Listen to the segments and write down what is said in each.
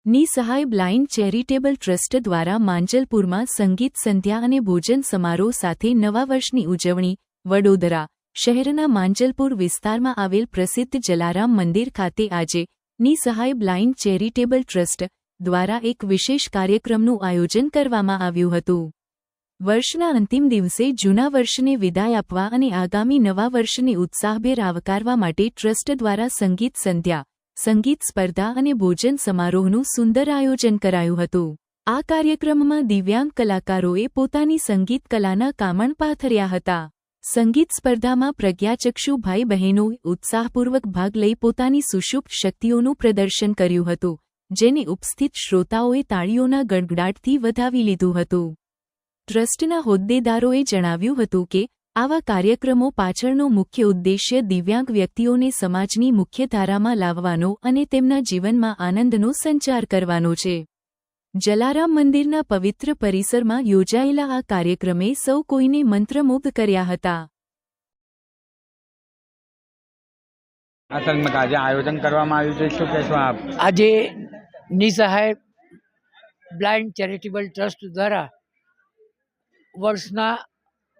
નિસહાય blind charitable trust દ્વારા માંજલપુરમાં સંગીત સંધ્યા અને ભોજન સમારોહ સાથે નવા વર્ષની ઉજવણી. વડોદરા શહેરના માંજલપુર વિસ્તારમાં આવેલ પ્રસિદ્ધ જલારામ મંદિર ખાતે આજે નિસહાય બ્લાઇન્ડ ચેરિટેબલ ટ્રસ્ટ દ્વારા એક વિશેષ કાર્યક્રમનું આયોજન કરવામાં આવ્યું હતું. વર્ષના અંતિમ દિવસે જૂના વર્ષને વિદાય આપવા અને આગામી નવા વર્ષને ઉત્સાહભેર આવકારવા માટે ટ્રસ્ટ દ્વારા સંગીત સંધ્યા, સંગીત સ્પર્ધા અને ભોજન સમારોહનું સુંદર આયોજન કરાયું હતું. આ કાર્યક્રમમાં દિવ્યાંગ કલાકારોએ પોતાની સંગીત કલાના કામણ પાથર્યા હતા. સંગીત સ્પર્ધામાં પ્રજ્ઞાચક્ષુ ભાઈ બહેનોએ ઉત્સાહપૂર્વક ભાગ લઈ પોતાની સુષુપ્ત શક્તિઓનું પ્રદર્શન કર્યું હતું, જેને ઉપસ્થિત શ્રોતાઓએ તાળીઓના ગડગડાટથી વધાવી લીધું હતું. ટ્રસ્ટના હોદ્દેદારોએ જણાવ્યું હતું કે આવા કાર્યક્રમો પાછળનો મુખ્ય ઉદ્દેશ્ય દિવ્યાંગ વ્યક્તિઓને સમાજની મુખ્યધારામાં લાવવાનો અને તેમના જીવનમાં આનંદનો સંચાર કરવાનો છે. જલારામ મંદિરના પવિત્ર પરિસરમાં યોજાયેલા આ કાર્યક્રમે સૌ કોઈને મંત્રમુગ્ધ કર્યા હતા. આજે આયોજન કરવામાં આવ્યું છે, શું કહેશો આપ? આજે નિસહાય બ્લાઇન્ડ ચેરિટેબલ ટ્રસ્ટ દ્વારા વર્ષના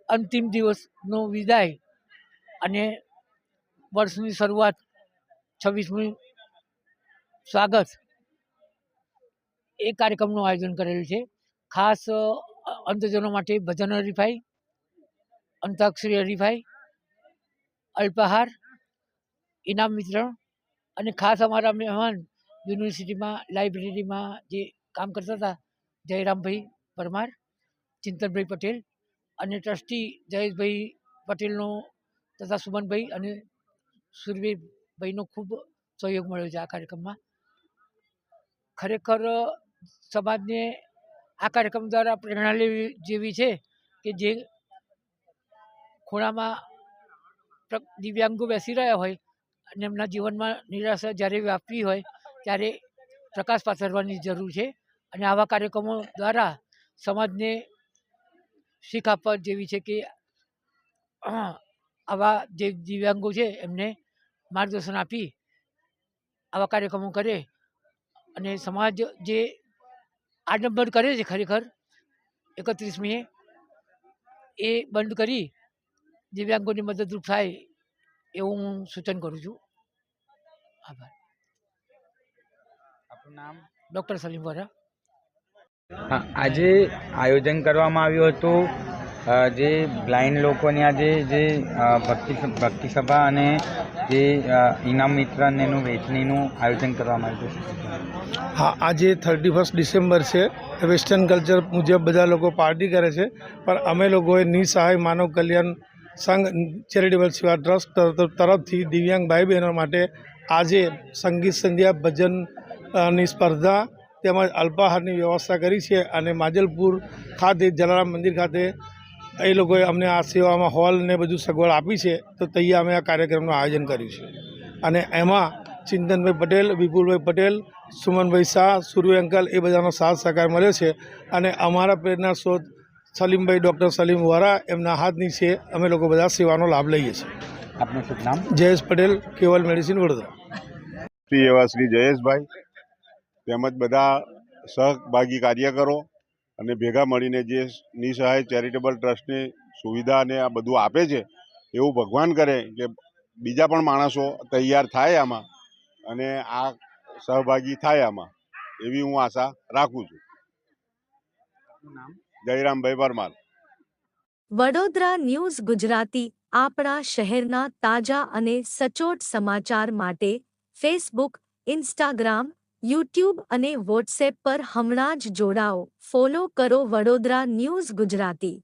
અંતિમ દિવસનો વિદાય અને વર્ષની શરૂઆત 26મી સ્વાગત એ કાર્યક્રમનું આયોજન કરેલું છે. ખાસ અંતજનો માટે ભજન હરીફાઈ, અંતાક્ષરી હરીફાઈ, અલ્પાહાર, ઇનામ વિતરણ અને ખાસ અમારા મહેમાન યુનિવર્સિટીમાં લાઇબ્રેરીમાં જે કામ કરતા હતા જયરામભાઈ પરમાર, ચિંતનભાઈ પટેલ અને ટ્રસ્ટી જયેશભાઈ પટેલનો તથા સુમનભાઈ અને સુરવીરભાઈનો ખૂબ સહયોગ મળ્યો છે આ કાર્યક્રમમાં. ખરેખર સમાજને આ કાર્યક્રમ દ્વારા પ્રેરણા લેવી જેવી છે કે જે ખૂણામાં દિવ્યાંગો બેસી રહ્યા હોય અને એમના જીવનમાં નિરાશા જ્યારે વ્યાપવી હોય ત્યારે પ્રકાશ પાથરવાની જરૂર છે અને આવા કાર્યક્રમો દ્વારા સમાજને શીખ આપવા જેવી છે કે આવા જે દિવ્યાંગો છે એમને માર્ગદર્શન આપી આવા કાર્યક્રમો કરે અને સમાજ જે આડંબર કરે છે ખરેખર 31મીએ એ બંધ કરી દિવ્યાંગોની મદદરૂપ થાય એવું હું સૂચન કરું છું. આભાર. આપનું નામ? ડૉક્ટર સલીમ વોરા. આજે આયોજન કરવામાં આવ્યું હતું જે બ્લાઇન્ડ લોકોની આજે જે ભક્તિ સભા અને જે ઇનામ વિતરણ એનું વહેંચણીનું આયોજન કરવામાં આવ્યું છે. હા, આજે 31 ડિસેમ્બર છે. વેસ્ટર્ન કલ્ચર મુજબ બધા લોકો પાર્ટી કરે છે, પણ અમે લોકોએ નિસહાય માનવ કલ્યાણ સંઘ ચેરિટેબલ સેવા ટ્રસ્ટ તરફથી દિવ્યાંગ ભાઈ બહેનો માટે આજે સંગીત સંધ્યા, ભજનની સ્પર્ધા તેમજ અલ્પાહારની વ્યવસ્થા કરી છે અને માંજલપુર ખાતે જલારામ મંદિર ખાતે એ લોકોએ અમને આ સેવામાં હોલ ને બધું સગવડ આપી છે, તો તૈયાર અમે આ કાર્યક્રમનું આયોજન કર્યું છે. અને એમાં ચિંતનભાઈ પટેલ, વિપુલભાઈ પટેલ, સુમનભાઈ શાહ, સુરવી અંકલ એ બધાનો સાથ સહકાર મળ્યો છે અને અમારા પ્રેરણા સ્ત્રોત સલીમભાઈ ડૉક્ટર સલીમ વોરા એમના હાથ નીચે અમે લોકો બધા સેવાનો લાભ લઈએ છીએ. આપનું શુભ નામ? જયેશ પટેલ, કેવલ મેડિસિન, વડોદરા. એવા શ્રી જયેશભાઈ તેમજ બધા સહભાગી કાર્યકરો અને ભેગા મળીને જે નિસહાય ચેરિટેબલ ટ્રસ્ટની સુવિધા અને આ બધું આપે છે, એવું ભગવાન કરે કે બીજા પણ માણસો તૈયાર થાય આમાં અને આ સહભાગી થાય આમાં, એવી હું આશા રાખું છું. જયરામભાઈ પરમાર. વડોદરા ન્યૂઝ ગુજરાતી આપણા શહેરના તાજા અને સચોટ સમાચાર માટે ફેસબુક, ઇન્સ્ટાગ્રામ, યુટ્યુબ અને વોટ્સએપ પર હમણાં જ જોડાઓ. ફોલો કરો વડોદરા ન્યૂઝ ગુજરાતી.